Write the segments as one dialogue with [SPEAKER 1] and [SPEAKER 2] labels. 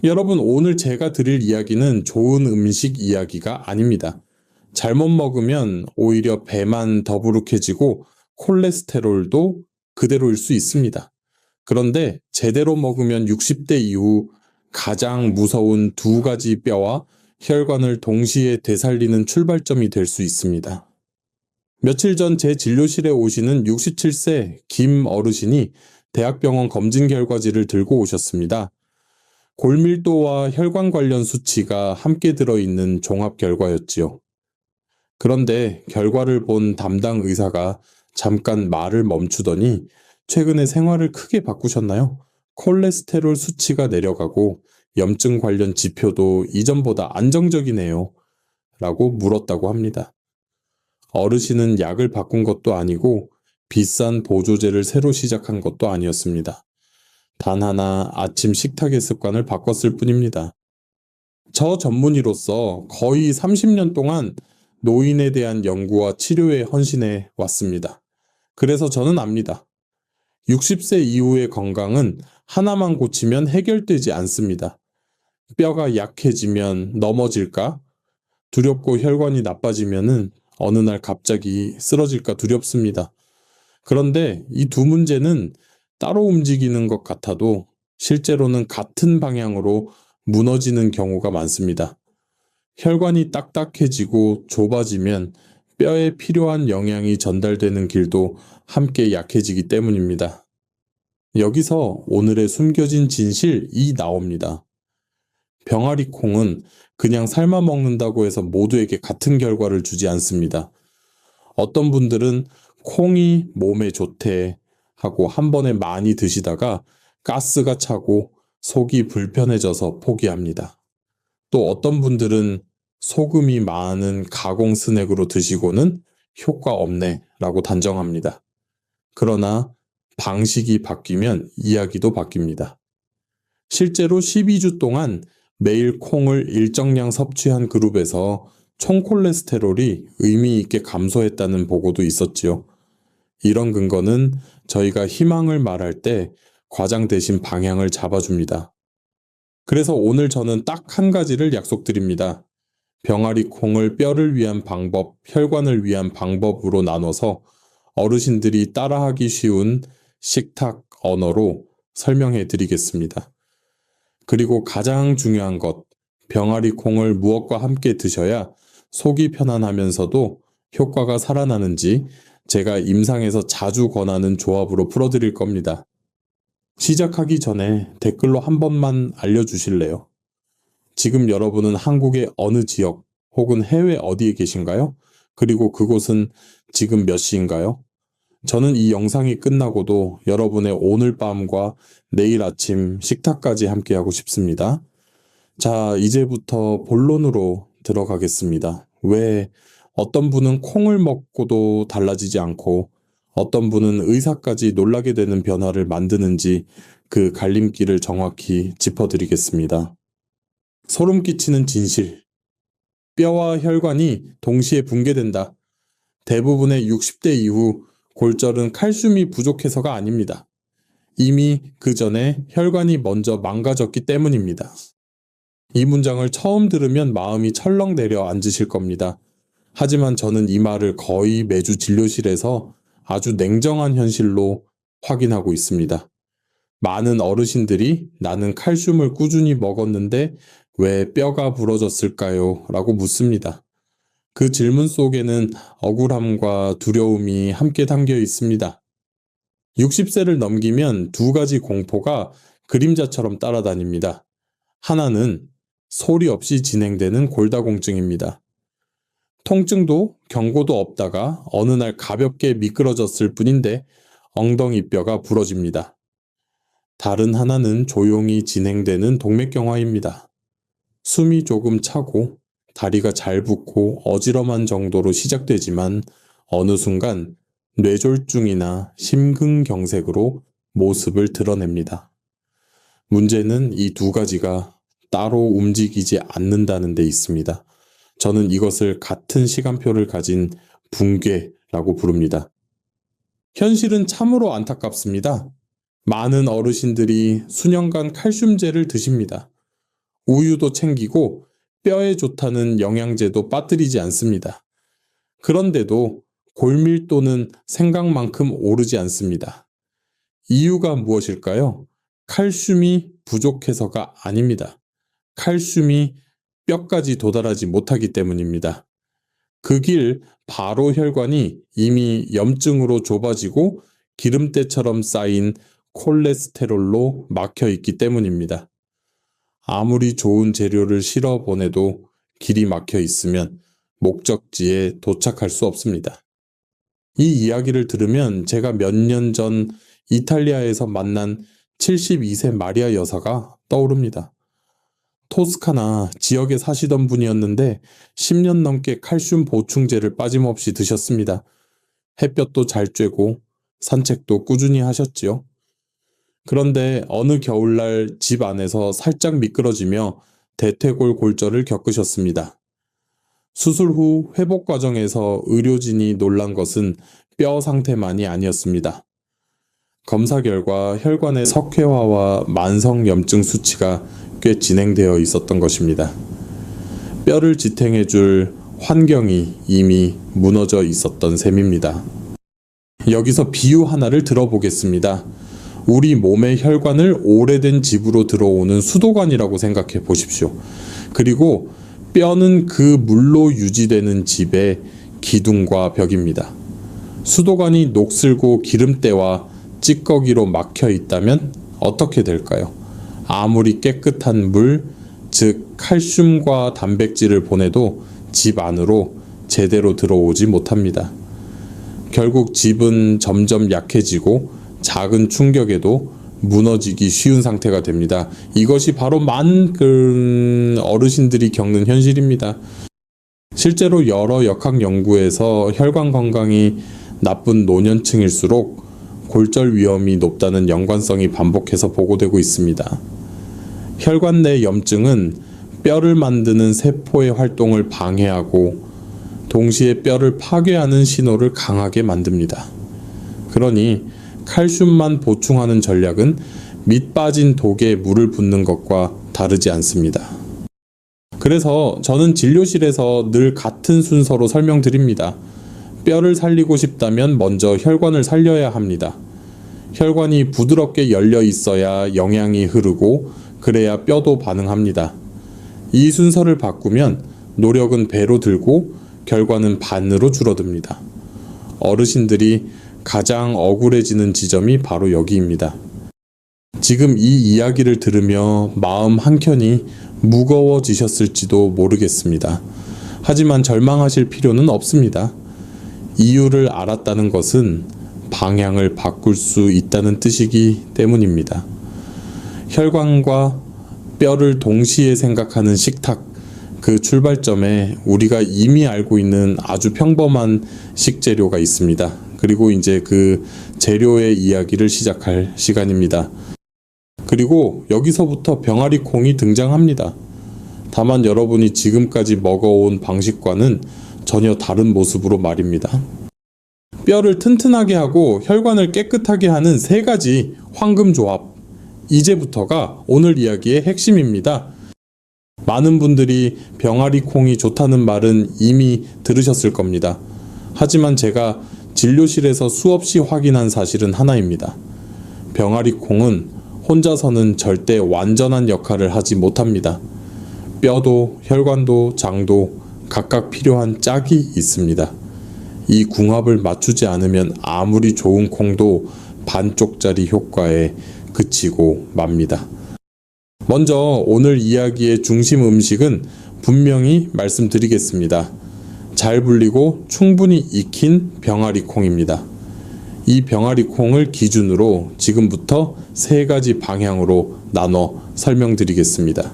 [SPEAKER 1] 여러분, 오늘 제가 드릴 이야기는 좋은 음식 이야기가 아닙니다. 잘못 먹으면 오히려 배만 더부룩해지고 콜레스테롤도 그대로일 수 있습니다. 그런데 제대로 먹으면 60대 이후 가장 무서운 두 가지 뼈와 혈관을 동시에 되살리는 출발점이 될 수 있습니다. 며칠 전 제 진료실에 오시는 67세 김 어르신이 대학병원 검진 결과지를 들고 오셨습니다. 골밀도와 혈관 관련 수치가 함께 들어있는 종합 결과였지요. 그런데 결과를 본 담당 의사가 잠깐 말을 멈추더니 최근에 생활을 크게 바꾸셨나요? 콜레스테롤 수치가 내려가고 염증 관련 지표도 이전보다 안정적이네요. 라고 물었다고 합니다. 어르신은 약을 바꾼 것도 아니고 비싼 보조제를 새로 시작한 것도 아니었습니다. 단 하나 아침 식탁의 습관을 바꿨을 뿐입니다. 저 전문의로서 거의 30년 동안 노인에 대한 연구와 치료에 헌신해 왔습니다. 그래서 저는 압니다. 60세 이후의 건강은 하나만 고치면 해결되지 않습니다. 뼈가 약해지면 넘어질까? 두렵고 혈관이 나빠지면은 어느 날 갑자기 쓰러질까 두렵습니다. 그런데 이 두 문제는 따로 움직이는 것 같아도 실제로는 같은 방향으로 무너지는 경우가 많습니다. 혈관이 딱딱해지고 좁아지면 뼈에 필요한 영양이 전달되는 길도 함께 약해지기 때문입니다. 여기서 오늘의 숨겨진 진실이 나옵니다. 병아리 콩은 그냥 삶아 먹는다고 해서 모두에게 같은 결과를 주지 않습니다. 어떤 분들은 콩이 몸에 좋대 하고 한 번에 많이 드시다가 가스가 차고 속이 불편해져서 포기합니다. 또 어떤 분들은 소금이 많은 가공 스낵으로 드시고는 효과 없네 라고 단정합니다. 그러나 방식이 바뀌면 이야기도 바뀝니다. 실제로 12주 동안 매일 콩을 일정량 섭취한 그룹에서 총 콜레스테롤이 의미 있게 감소했다는 보고도 있었지요. 이런 근거는 저희가 희망을 말할 때 과장 대신 방향을 잡아줍니다. 그래서 오늘 저는 딱 한 가지를 약속드립니다. 병아리 콩을 뼈를 위한 방법, 혈관을 위한 방법으로 나눠서 어르신들이 따라하기 쉬운 식탁 언어로 설명해 드리겠습니다. 그리고 가장 중요한 것, 병아리 콩을 무엇과 함께 드셔야 속이 편안하면서도 효과가 살아나는지 제가 임상에서 자주 권하는 조합으로 풀어드릴 겁니다. 시작하기 전에 댓글로 한 번만 알려주실래요? 지금 여러분은 한국의 어느 지역 혹은 해외 어디에 계신가요? 그리고 그곳은 지금 몇 시인가요? 저는 이 영상이 끝나고도 여러분의 오늘 밤과 내일 아침 식탁까지 함께하고 싶습니다. 자, 이제부터 본론으로 들어가겠습니다. 왜 어떤 분은 콩을 먹고도 달라지지 않고 어떤 분은 의사까지 놀라게 되는 변화를 만드는지 그 갈림길을 정확히 짚어드리겠습니다. 소름 끼치는 진실. 뼈와 혈관이 동시에 붕괴된다. 대부분의 60대 이후 골절은 칼슘이 부족해서가 아닙니다. 이미 그 전에 혈관이 먼저 망가졌기 때문입니다. 이 문장을 처음 들으면 마음이 철렁 내려앉으실 겁니다. 하지만 저는 이 말을 거의 매주 진료실에서 아주 냉정한 현실로 확인하고 있습니다. 많은 어르신들이 나는 칼슘을 꾸준히 먹었는데 왜 뼈가 부러졌을까요? 라고 묻습니다. 그 질문 속에는 억울함과 두려움이 함께 담겨 있습니다. 60세를 넘기면 두 가지 공포가 그림자처럼 따라다닙니다. 하나는 소리 없이 진행되는 골다공증입니다. 통증도 경고도 없다가 어느 날 가볍게 미끄러졌을 뿐인데 엉덩이 뼈가 부러집니다. 다른 하나는 조용히 진행되는 동맥경화입니다. 숨이 조금 차고 다리가 잘 붓고 어지럼한 정도로 시작되지만 어느 순간 뇌졸중이나 심근경색으로 모습을 드러냅니다. 문제는 이 두 가지가 따로 움직이지 않는다는 데 있습니다. 저는 이것을 같은 시간표를 가진 붕괴라고 부릅니다. 현실은 참으로 안타깝습니다. 많은 어르신들이 수년간 칼슘제를 드십니다. 우유도 챙기고 뼈에 좋다는 영양제도 빠뜨리지 않습니다. 그런데도 골밀도는 생각만큼 오르지 않습니다. 이유가 무엇일까요? 칼슘이 부족해서가 아닙니다. 칼슘이 뼈까지 도달하지 못하기 때문입니다. 그 길 바로 혈관이 이미 염증으로 좁아지고 기름때처럼 쌓인 콜레스테롤로 막혀 있기 때문입니다. 아무리 좋은 재료를 실어 보내도 길이 막혀 있으면 목적지에 도착할 수 없습니다. 이 이야기를 들으면 제가 몇 년 전 이탈리아에서 만난 72세 마리아 여사가 떠오릅니다. 토스카나 지역에 사시던 분이었는데 10년 넘게 칼슘 보충제를 빠짐없이 드셨습니다. 햇볕도 잘 쬐고 산책도 꾸준히 하셨지요. 그런데 어느 겨울날 집 안에서 살짝 미끄러지며 대퇴골 골절을 겪으셨습니다. 수술 후 회복 과정에서 의료진이 놀란 것은 뼈 상태만이 아니었습니다. 검사 결과 혈관의 석회화와 만성염증 수치가 꽤 진행되어 있었던 것입니다. 뼈를 지탱해줄 환경이 이미 무너져 있었던 셈입니다. 여기서 비유 하나를 들어보겠습니다. 우리 몸의 혈관을 오래된 집으로 들어오는 수도관이라고 생각해 보십시오. 그리고 뼈는 그 물로 유지되는 집의 기둥과 벽입니다. 수도관이 녹슬고 기름때와 찌꺼기로 막혀 있다면 어떻게 될까요? 아무리 깨끗한 물, 즉 칼슘과 단백질을 보내도 집 안으로 제대로 들어오지 못합니다. 결국 집은 점점 약해지고 작은 충격에도 무너지기 쉬운 상태가 됩니다. 이것이 바로 많은 어르신들이 겪는 현실입니다. 실제로 여러 역학 연구에서 혈관 건강이 나쁜 노년층일수록 골절 위험이 높다는 연관성이 반복해서 보고되고 있습니다. 혈관 내 염증은 뼈를 만드는 세포의 활동을 방해하고 동시에 뼈를 파괴하는 신호를 강하게 만듭니다. 그러니 칼슘만 보충하는 전략은 밑 빠진 독에 물을 붓는 것과 다르지 않습니다. 그래서 저는 진료실에서 늘 같은 순서로 설명드립니다. 뼈를 살리고 싶다면 먼저 혈관을 살려야 합니다. 혈관이 부드럽게 열려 있어야 영양이 흐르고 그래야 뼈도 반응합니다. 이 순서를 바꾸면 노력은 배로 들고 결과는 반으로 줄어듭니다. 어르신들이 가장 억울해지는 지점이 바로 여기입니다. 지금 이 이야기를 들으며 마음 한켠이 무거워지셨을지도 모르겠습니다. 하지만 절망하실 필요는 없습니다. 이유를 알았다는 것은 방향을 바꿀 수 있다는 뜻이기 때문입니다. 혈관과 뼈를 동시에 생각하는 식탁, 그 출발점에 우리가 이미 알고 있는 아주 평범한 식재료가 있습니다. 그리고 이제 그 재료의 이야기를 시작할 시간입니다. 그리고 여기서부터 병아리 콩이 등장합니다. 다만 여러분이 지금까지 먹어온 방식과는 전혀 다른 모습으로 말입니다. 뼈를 튼튼하게 하고 혈관을 깨끗하게 하는 세 가지 황금 조합. 이제부터가 오늘 이야기의 핵심입니다. 많은 분들이 병아리 콩이 좋다는 말은 이미 들으셨을 겁니다. 하지만 제가 진료실에서 수없이 확인한 사실은 하나입니다. 병아리 콩은 혼자서는 절대 완전한 역할을 하지 못합니다. 뼈도 혈관도 장도 각각 필요한 짝이 있습니다. 이 궁합을 맞추지 않으면 아무리 좋은 콩도 반쪽짜리 효과에 그치고 맙니다. 먼저 오늘 이야기의 중심 음식은 분명히 말씀드리겠습니다. 잘 불리고 충분히 익힌 병아리 콩입니다. 이 병아리 콩을 기준으로 지금부터 세 가지 방향으로 나눠 설명드리겠습니다.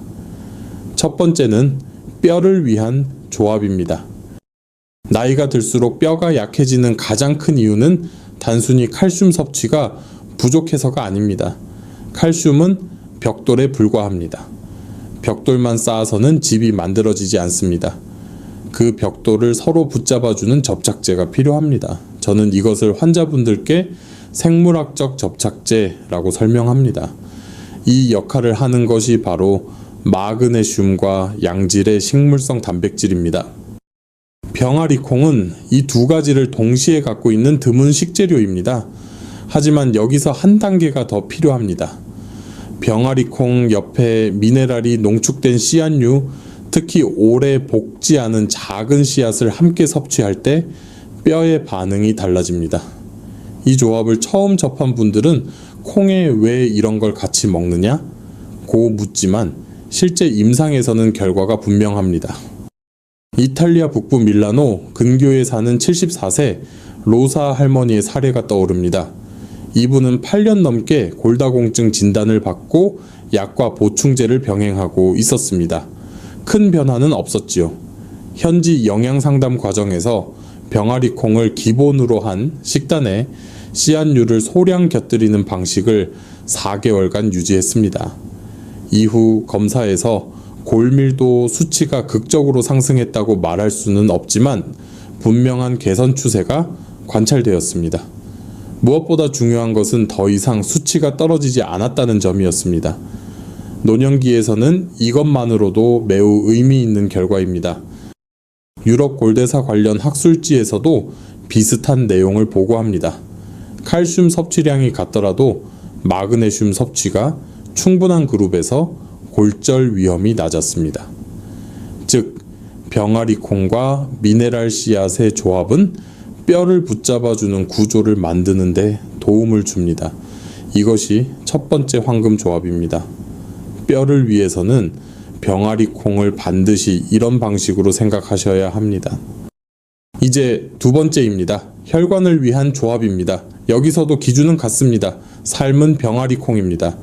[SPEAKER 1] 첫 번째는 뼈를 위한 조합입니다. 나이가 들수록 뼈가 약해지는 가장 큰 이유는 단순히 칼슘 섭취가 부족해서가 아닙니다. 칼슘은 벽돌에 불과합니다. 벽돌만 쌓아서는 집이 만들어지지 않습니다. 그 벽돌을 서로 붙잡아주는 접착제가 필요합니다. 저는 이것을 환자분들께 생물학적 접착제라고 설명합니다. 이 역할을 하는 것이 바로 마그네슘과 양질의 식물성 단백질입니다. 병아리콩은 이 두 가지를 동시에 갖고 있는 드문 식재료입니다. 하지만 여기서 한 단계가 더 필요합니다. 병아리콩 옆에 미네랄이 농축된 씨앗류, 특히 오래 볶지 않은 작은 씨앗을 함께 섭취할 때 뼈의 반응이 달라집니다. 이 조합을 처음 접한 분들은 콩에 왜 이런 걸 같이 먹느냐? 고 묻지만 실제 임상에서는 결과가 분명합니다. 이탈리아 북부 밀라노 근교에 사는 74세 로사 할머니의 사례가 떠오릅니다. 이분은 8년 넘게 골다공증 진단을 받고 약과 보충제를 병행하고 있었습니다. 큰 변화는 없었지요. 현지 영양상담 과정에서 병아리콩을 기본으로 한 식단에 씨앗류를 소량 곁들이는 방식을 4개월간 유지했습니다. 이후 검사에서 골밀도 수치가 극적으로 상승했다고 말할 수는 없지만 분명한 개선 추세가 관찰되었습니다. 무엇보다 중요한 것은 더 이상 수치가 떨어지지 않았다는 점이었습니다. 노년기에서는 이것만으로도 매우 의미 있는 결과입니다. 유럽 골대사 관련 학술지에서도 비슷한 내용을 보고합니다. 칼슘 섭취량이 같더라도 마그네슘 섭취가 충분한 그룹에서 골절 위험이 낮았습니다. 즉, 병아리콩과 미네랄 씨앗의 조합은 뼈를 붙잡아주는 구조를 만드는 데 도움을 줍니다. 이것이 첫 번째 황금 조합입니다. 뼈를 위해서는 병아리콩을 반드시 이런 방식으로 생각하셔야 합니다. 이제 두 번째입니다. 혈관을 위한 조합입니다. 여기서도 기준은 같습니다. 삶은 병아리콩입니다.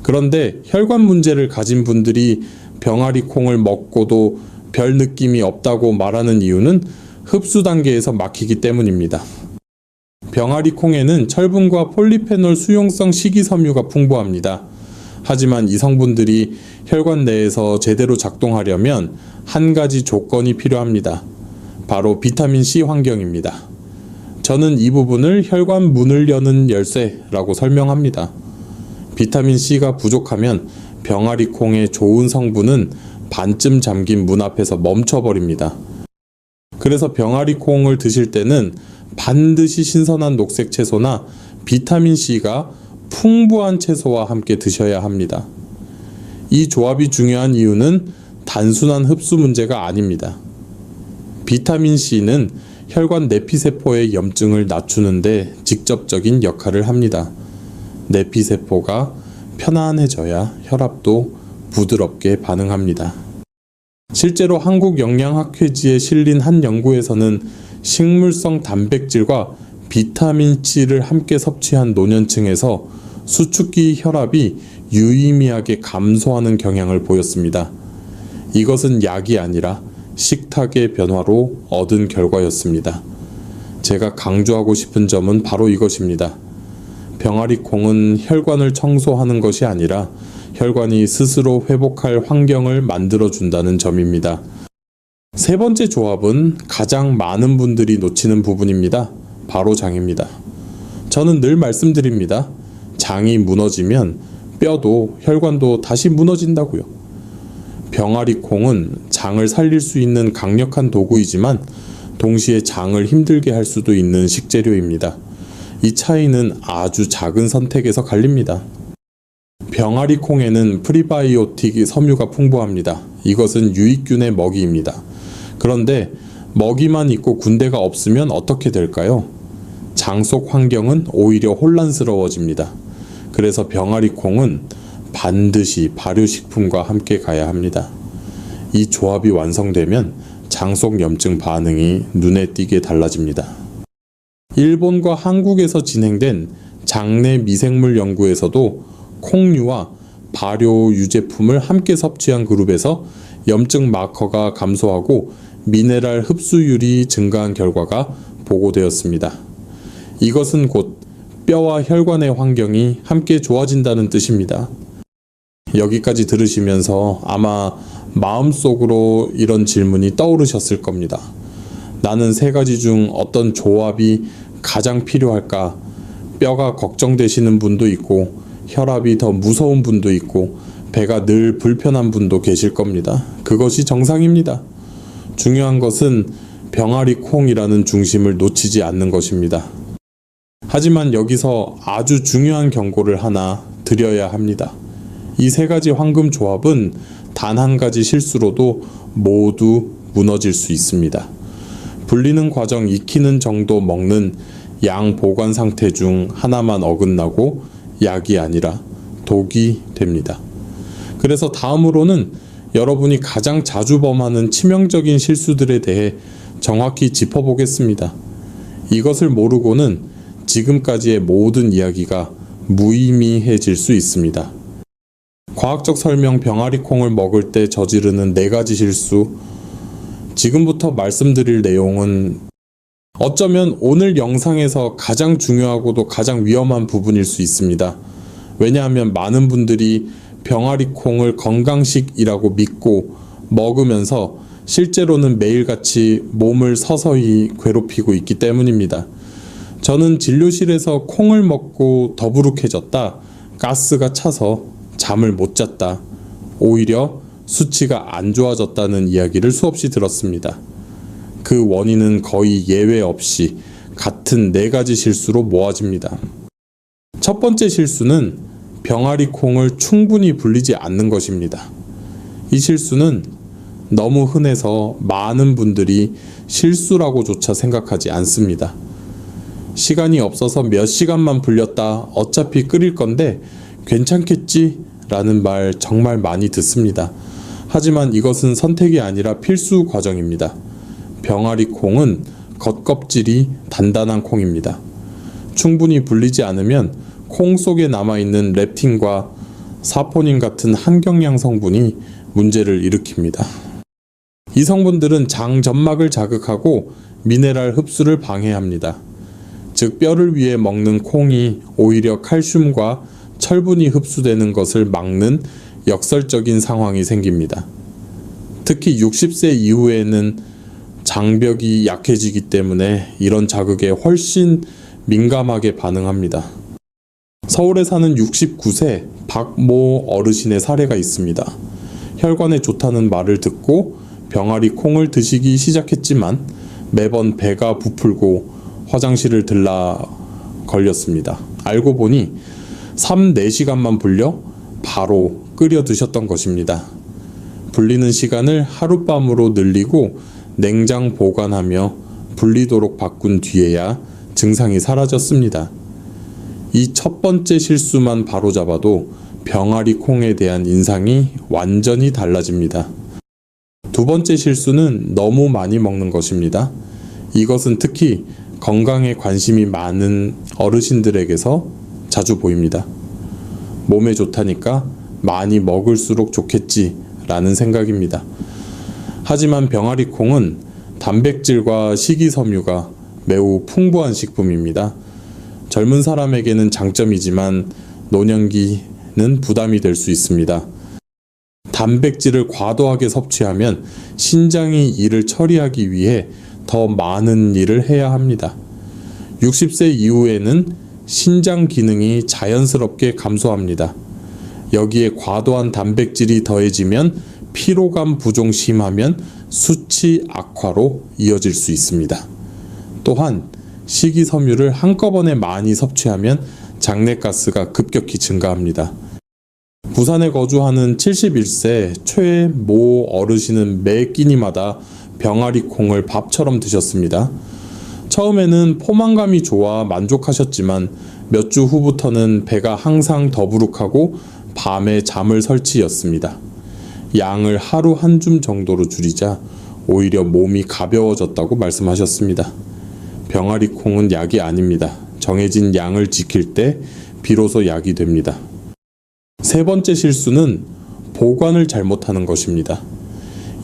[SPEAKER 1] 그런데 혈관 문제를 가진 분들이 병아리콩을 먹고도 별 느낌이 없다고 말하는 이유는 흡수 단계에서 막히기 때문입니다. 병아리콩에는 철분과 폴리페놀 수용성 식이섬유가 풍부합니다. 하지만 이 성분들이 혈관 내에서 제대로 작동하려면 한 가지 조건이 필요합니다. 바로 비타민C 환경입니다. 저는 이 부분을 혈관 문을 여는 열쇠라고 설명합니다. 비타민C가 부족하면 병아리콩의 좋은 성분은 반쯤 잠긴 문 앞에서 멈춰버립니다. 그래서 병아리콩을 드실 때는 반드시 신선한 녹색 채소나 비타민C가 풍부한 채소와 함께 드셔야 합니다. 이 조합이 중요한 이유는 단순한 흡수 문제가 아닙니다. 비타민C는 혈관 내피세포의 염증을 낮추는데 직접적인 역할을 합니다. 내피세포가 편안해져야 혈압도 부드럽게 반응합니다. 실제로 한국영양학회지에 실린 한 연구에서는 식물성 단백질과 비타민C를 함께 섭취한 노년층에서 수축기 혈압이 유의미하게 감소하는 경향을 보였습니다. 이것은 약이 아니라 식탁의 변화로 얻은 결과였습니다. 제가 강조하고 싶은 점은 바로 이것입니다. 병아리콩은 혈관을 청소하는 것이 아니라 혈관이 스스로 회복할 환경을 만들어준다는 점입니다. 세 번째 조합은 가장 많은 분들이 놓치는 부분입니다. 바로 장입니다. 저는 늘 말씀드립니다. 장이 무너지면 뼈도 혈관도 다시 무너진다고요. 병아리콩은 장을 살릴 수 있는 강력한 도구이지만 동시에 장을 힘들게 할 수도 있는 식재료입니다. 이 차이는 아주 작은 선택에서 갈립니다. 병아리콩에는 프리바이오틱 섬유가 풍부합니다. 이것은 유익균의 먹이입니다. 그런데 먹이만 있고 군대가 없으면 어떻게 될까요? 장 속 환경은 오히려 혼란스러워집니다. 그래서 병아리콩은 반드시 발효식품과 함께 가야 합니다. 이 조합이 완성되면 장 속 염증 반응이 눈에 띄게 달라집니다. 일본과 한국에서 진행된 장내 미생물 연구에서도 콩류와 발효 유제품을 함께 섭취한 그룹에서 염증 마커가 감소하고 미네랄 흡수율이 증가한 결과가 보고되었습니다. 이것은 곧 뼈와 혈관의 환경이 함께 좋아진다는 뜻입니다. 여기까지 들으시면서 아마 마음속으로 이런 질문이 떠오르셨을 겁니다. 나는 세 가지 중 어떤 조합이 가장 필요할까? 뼈가 걱정되시는 분도 있고 혈압이 더 무서운 분도 있고 배가 늘 불편한 분도 계실 겁니다. 그것이 정상입니다. 중요한 것은 병아리 콩이라는 중심을 놓치지 않는 것입니다. 하지만 여기서 아주 중요한 경고를 하나 드려야 합니다. 이 세 가지 황금 조합은 단 한 가지 실수로도 모두 무너질 수 있습니다. 불리는 과정 익히는 정도 먹는 양 보관 상태 중 하나만 어긋나고 약이 아니라 독이 됩니다. 그래서 다음으로는 여러분이 가장 자주 범하는 치명적인 실수들에 대해 정확히 짚어보겠습니다. 이것을 모르고는 지금까지의 모든 이야기가 무의미해질 수 있습니다. 과학적 설명 병아리 콩을 먹을 때 저지르는 4가지 실수. 지금부터 말씀드릴 내용은 어쩌면 오늘 영상에서 가장 중요하고도 가장 위험한 부분일 수 있습니다. 왜냐하면 많은 분들이 병아리 콩을 건강식이라고 믿고 먹으면서 실제로는 매일같이 몸을 서서히 괴롭히고 있기 때문입니다. 저는 진료실에서 콩을 먹고 더부룩해졌다, 가스가 차서 잠을 못 잤다, 오히려 수치가 안 좋아졌다는 이야기를 수없이 들었습니다. 그 원인은 거의 예외 없이 같은 4가지 실수로 모아집니다. 첫 번째 실수는 병아리 콩을 충분히 불리지 않는 것입니다. 이 실수는 너무 흔해서 많은 분들이 실수라고조차 생각하지 않습니다. 시간이 없어서 몇 시간만 불렸다, 어차피 끓일 건데 괜찮겠지? 라는 말 정말 많이 듣습니다. 하지만 이것은 선택이 아니라 필수 과정입니다. 병아리 콩은 겉껍질이 단단한 콩입니다. 충분히 불리지 않으면 콩 속에 남아있는 렙틴과 사포닌 같은 한경양 성분이 문제를 일으킵니다. 이 성분들은 장 점막을 자극하고 미네랄 흡수를 방해합니다. 즉 뼈를 위해 먹는 콩이 오히려 칼슘과 철분이 흡수되는 것을 막는 역설적인 상황이 생깁니다. 특히 60세 이후에는 장벽이 약해지기 때문에 이런 자극에 훨씬 민감하게 반응합니다. 서울에 사는 69세 박모 어르신의 사례가 있습니다. 혈관에 좋다는 말을 듣고 병아리 콩을 드시기 시작했지만 매번 배가 부풀고 화장실을 들라 걸렸습니다. 알고 보니 3-4시간만 불려 바로 끓여 드셨던 것입니다. 불리는 시간을 하룻밤으로 늘리고 냉장 보관하며 불리도록 바꾼 뒤에야 증상이 사라졌습니다. 이 첫 번째 실수만 바로잡아도 병아리 콩에 대한 인상이 완전히 달라집니다. 두 번째 실수는 너무 많이 먹는 것입니다. 이것은 특히 건강에 관심이 많은 어르신들에게서 자주 보입니다. 몸에 좋다니까 많이 먹을수록 좋겠지 라는 생각입니다. 하지만 병아리 콩은 단백질과 식이섬유가 매우 풍부한 식품입니다. 젊은 사람에게는 장점이지만 노년기는 부담이 될 수 있습니다. 단백질을 과도하게 섭취하면 신장이 이를 처리하기 위해 더 많은 일을 해야 합니다. 60세 이후에는 신장 기능이 자연스럽게 감소합니다. 여기에 과도한 단백질이 더해지면 피로감 부종 심하면 수치 악화로 이어질 수 있습니다. 또한 식이섬유를 한꺼번에 많이 섭취하면 장내가스가 급격히 증가합니다. 부산에 거주하는 71세 최모 어르신은 매 끼니마다 병아리 콩을 밥처럼 드셨습니다. 처음에는 포만감이 좋아 만족하셨지만 몇 주 후부터는 배가 항상 더부룩하고 밤에 잠을 설치였습니다. 양을 하루 한 줌 정도로 줄이자 오히려 몸이 가벼워졌다고 말씀하셨습니다. 병아리 콩은 약이 아닙니다. 정해진 양을 지킬 때 비로소 약이 됩니다. 세 번째 실수는 보관을 잘못하는 것입니다.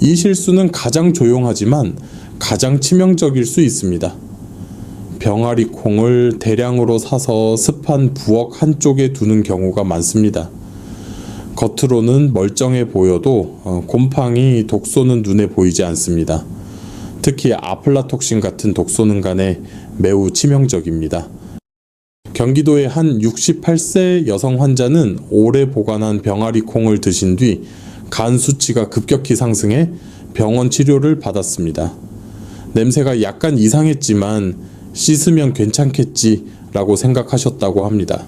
[SPEAKER 1] 이 실수는 가장 조용하지만 가장 치명적일 수 있습니다. 병아리 콩을 대량으로 사서 습한 부엌 한쪽에 두는 경우가 많습니다. 겉으로는 멀쩡해 보여도 곰팡이, 독소는 눈에 보이지 않습니다. 특히 아플라톡신 같은 독소는 간에 매우 치명적입니다. 경기도의 한 68세 여성 환자는 오래 보관한 병아리 콩을 드신 뒤 간 수치가 급격히 상승해 병원 치료를 받았습니다. 냄새가 약간 이상했지만 씻으면 괜찮겠지라고 생각하셨다고 합니다.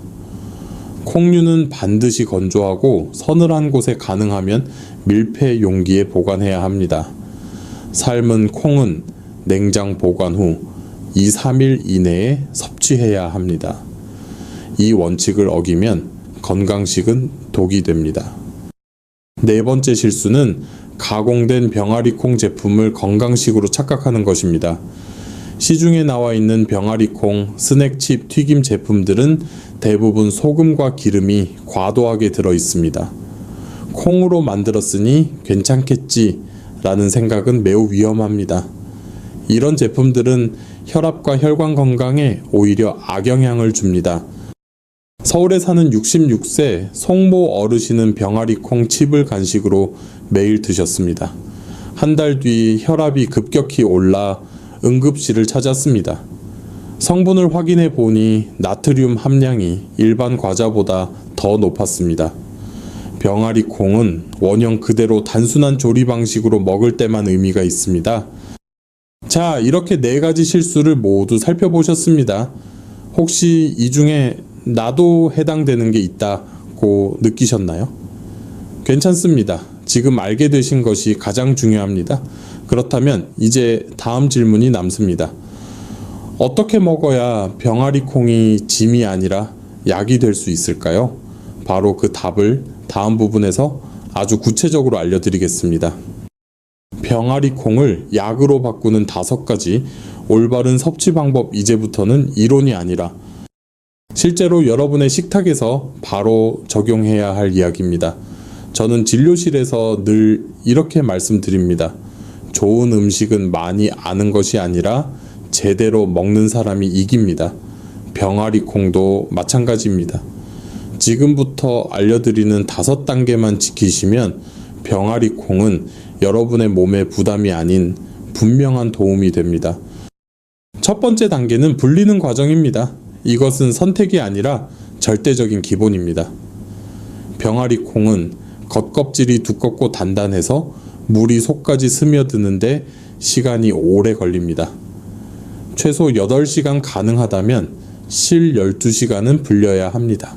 [SPEAKER 1] 콩류는 반드시 건조하고 서늘한 곳에 가능하면 밀폐 용기에 보관해야 합니다. 삶은 콩은 냉장 보관 후 2-3일 이내에 섭취해야 합니다. 이 원칙을 어기면 건강식은 독이 됩니다. 네 번째 실수는 가공된 병아리 콩 제품을 건강식으로 착각하는 것입니다. 시중에 나와 있는 병아리 콩, 스낵칩, 튀김 제품들은 대부분 소금과 기름이 과도하게 들어 있습니다. 콩으로 만들었으니 괜찮겠지라는 생각은 매우 위험합니다. 이런 제품들은 혈압과 혈관 건강에 오히려 악영향을 줍니다. 서울에 사는 66세 송모 어르신은 병아리 콩 칩을 간식으로 매일 드셨습니다. 한 달 뒤 혈압이 급격히 올라 응급실을 찾았습니다. 성분을 확인해 보니 나트륨 함량이 일반 과자보다 더 높았습니다. 병아리 콩은 원형 그대로 단순한 조리 방식으로 먹을 때만 의미가 있습니다. 자, 이렇게 네 가지 실수를 모두 살펴보셨습니다. 혹시 이 중에 나도 해당되는 게 있다고 느끼셨나요? 괜찮습니다. 지금 알게 되신 것이 가장 중요합니다. 그렇다면 이제 다음 질문이 남습니다. 어떻게 먹어야 병아리 콩이 짐이 아니라 약이 될 수 있을까요? 바로 그 답을 다음 부분에서 아주 구체적으로 알려드리겠습니다. 병아리 콩을 약으로 바꾸는 5가지 올바른 섭취 방법, 이제부터는 이론이 아니라 실제로 여러분의 식탁에서 바로 적용해야 할 이야기입니다. 저는 진료실에서 늘 이렇게 말씀드립니다. 좋은 음식은 많이 아는 것이 아니라 제대로 먹는 사람이 이깁니다. 병아리 콩도 마찬가지입니다. 지금부터 알려드리는 5단계만 지키시면 병아리 콩은 여러분의 몸에 부담이 아닌 분명한 도움이 됩니다. 첫 번째 단계는 불리는 과정입니다. 이것은 선택이 아니라 절대적인 기본입니다. 병아리 콩은 겉껍질이 두껍고 단단해서 물이 속까지 스며드는데 시간이 오래 걸립니다. 최소 8시간 가능하다면 실 12시간은 불려야 합니다.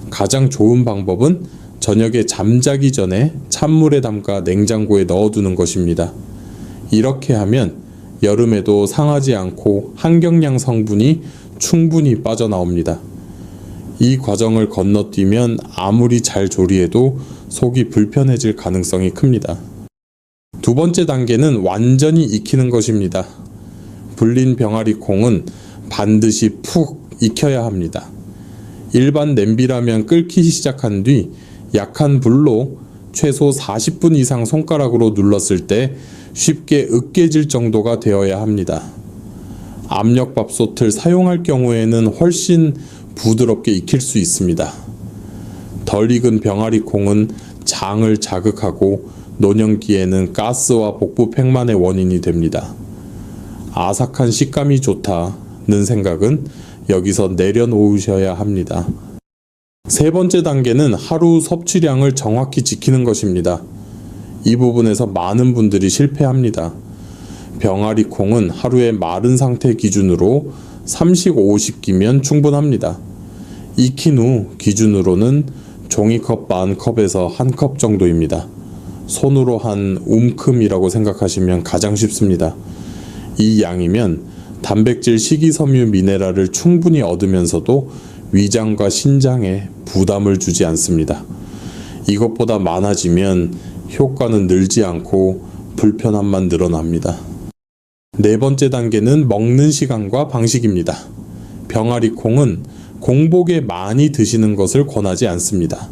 [SPEAKER 1] 가장 좋은 방법은 저녁에 잠자기 전에 찬물에 담가 냉장고에 넣어두는 것입니다. 이렇게 하면 여름에도 상하지 않고 한경량 성분이 충분히 빠져나옵니다. 이 과정을 건너뛰면 아무리 잘 조리해도 속이 불편해질 가능성이 큽니다. 두 번째 단계는 완전히 익히는 것입니다. 불린 병아리 콩은 반드시 푹 익혀야 합니다. 일반 냄비라면 끓기 시작한 뒤 약한 불로 최소 40분 이상 손가락으로 눌렀을 때 쉽게 으깨질 정도가 되어야 합니다. 압력밥솥을 사용할 경우에는 훨씬 부드럽게 익힐 수 있습니다. 덜 익은 병아리 콩은 장을 자극하고 노년기에는 가스와 복부 팽만의 원인이 됩니다. 아삭한 식감이 좋다는 생각은 여기서 내려놓으셔야 합니다. 세 번째 단계는 하루 섭취량을 정확히 지키는 것입니다. 이 부분에서 많은 분들이 실패합니다. 병아리 콩은 하루의 마른 상태 기준으로 30-50끼면 충분합니다. 익힌 후 기준으로는 종이컵 반 컵에서 1컵 정도입니다. 손으로 한 움큼이라고 생각하시면 가장 쉽습니다. 이 양이면 단백질, 식이섬유, 미네랄을 충분히 얻으면서도 위장과 신장에 부담을 주지 않습니다. 이것보다 많아지면 효과는 늘지 않고 불편함만 늘어납니다. 네 번째 단계는 먹는 시간과 방식입니다. 병아리 콩은 공복에 많이 드시는 것을 권하지 않습니다.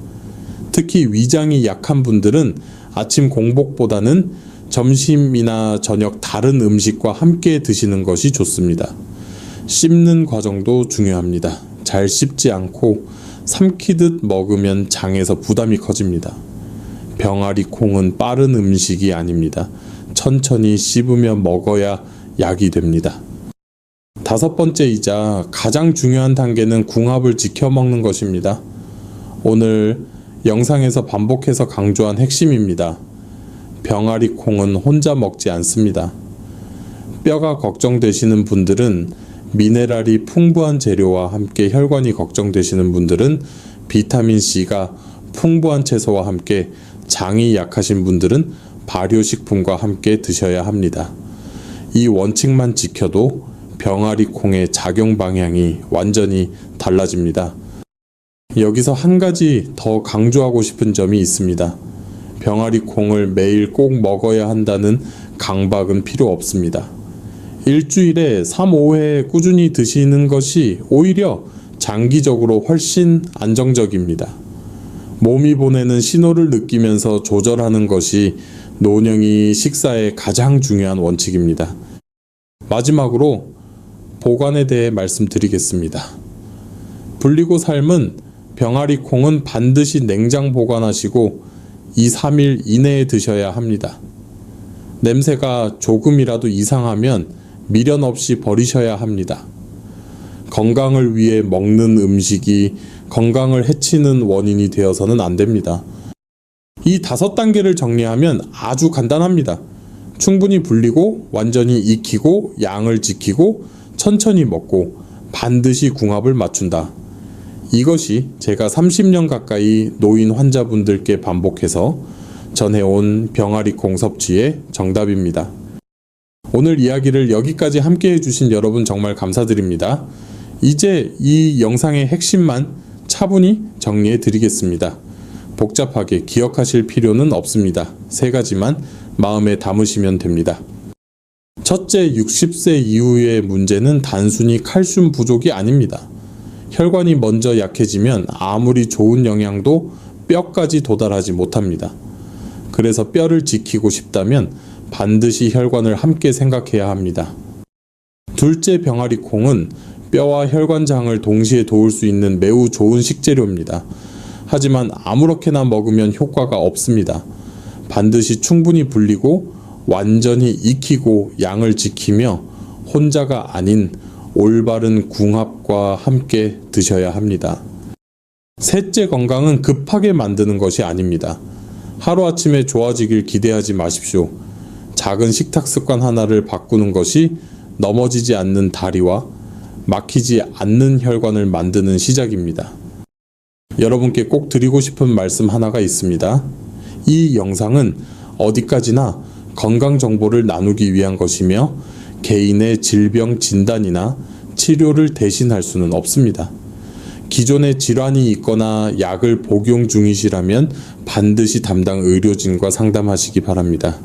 [SPEAKER 1] 특히 위장이 약한 분들은 아침 공복보다는 점심이나 저녁 다른 음식과 함께 드시는 것이 좋습니다. 씹는 과정도 중요합니다. 잘 씹지 않고 삼키듯 먹으면 장에서 부담이 커집니다. 병아리 콩은 빠른 음식이 아닙니다. 천천히 씹으며 먹어야 약이 됩니다. 5번째이자 가장 중요한 단계는 궁합을 지켜 먹는 것입니다. 오늘 영상에서 반복해서 강조한 핵심입니다. 병아리 콩은 혼자 먹지 않습니다. 뼈가 걱정되시는 분들은 미네랄이 풍부한 재료와 함께 혈관이 걱정되시는 분들은 비타민C가 풍부한 채소와 함께 장이 약하신 분들은 발효식품과 함께 드셔야 합니다. 이 원칙만 지켜도 병아리 콩의 작용 방향이 완전히 달라집니다. 여기서 한 가지 더 강조하고 싶은 점이 있습니다. 병아리 콩을 매일 꼭 먹어야 한다는 강박은 필요 없습니다. 일주일에 3, 5회 꾸준히 드시는 것이 오히려 장기적으로 훨씬 안정적입니다. 몸이 보내는 신호를 느끼면서 조절하는 것이 노령이 식사의 가장 중요한 원칙입니다. 마지막으로 보관에 대해 말씀드리겠습니다. 불리고 삶은 병아리 콩은 반드시 냉장 보관하시고 2, 3일 이내에 드셔야 합니다. 냄새가 조금이라도 이상하면 미련 없이 버리셔야 합니다. 건강을 위해 먹는 음식이 건강을 해치는 원인이 되어서는 안 됩니다. 이 5단계를 정리하면 아주 간단합니다. 충분히 불리고 완전히 익히고 양을 지키고 천천히 먹고 반드시 궁합을 맞춘다. 이것이 제가 30년 가까이 노인 환자분들께 반복해서 전해온 병아리 콩 섭취의 정답입니다. 오늘 이야기를 여기까지 함께 해주신 여러분 정말 감사드립니다. 이제 이 영상의 핵심만 차분히 정리해 드리겠습니다. 복잡하게 기억하실 필요는 없습니다. 3가지만 마음에 담으시면 됩니다. 첫째, 60세 이후의 문제는 단순히 칼슘 부족이 아닙니다. 혈관이 먼저 약해지면 아무리 좋은 영양도 뼈까지 도달하지 못합니다. 그래서 뼈를 지키고 싶다면 반드시 혈관을 함께 생각해야 합니다. 둘째, 병아리 콩은 뼈와 혈관장을 동시에 도울 수 있는 매우 좋은 식재료입니다. 하지만 아무렇게나 먹으면 효과가 없습니다. 반드시 충분히 불리고 완전히 익히고 양을 지키며 혼자가 아닌 올바른 궁합과 함께 드셔야 합니다. 셋째, 건강은 급하게 만드는 것이 아닙니다. 하루아침에 좋아지길 기대하지 마십시오. 작은 식탁 습관 하나를 바꾸는 것이 넘어지지 않는 다리와 막히지 않는 혈관을 만드는 시작입니다. 여러분께 꼭 드리고 싶은 말씀 하나가 있습니다. 이 영상은 어디까지나 건강 정보를 나누기 위한 것이며 개인의 질병 진단이나 치료를 대신할 수는 없습니다. 기존에 질환이 있거나 약을 복용 중이시라면 반드시 담당 의료진과 상담하시기 바랍니다.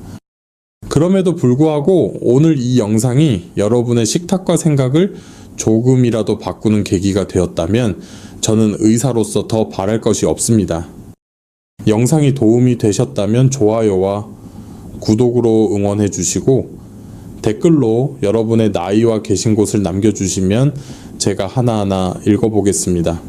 [SPEAKER 1] 그럼에도 불구하고 오늘 이 영상이 여러분의 식탁과 생각을 조금이라도 바꾸는 계기가 되었다면 저는 의사로서 더 바랄 것이 없습니다. 영상이 도움이 되셨다면 좋아요와 구독으로 응원해 주시고 댓글로 여러분의 나이와 계신 곳을 남겨주시면 제가 하나하나 읽어보겠습니다.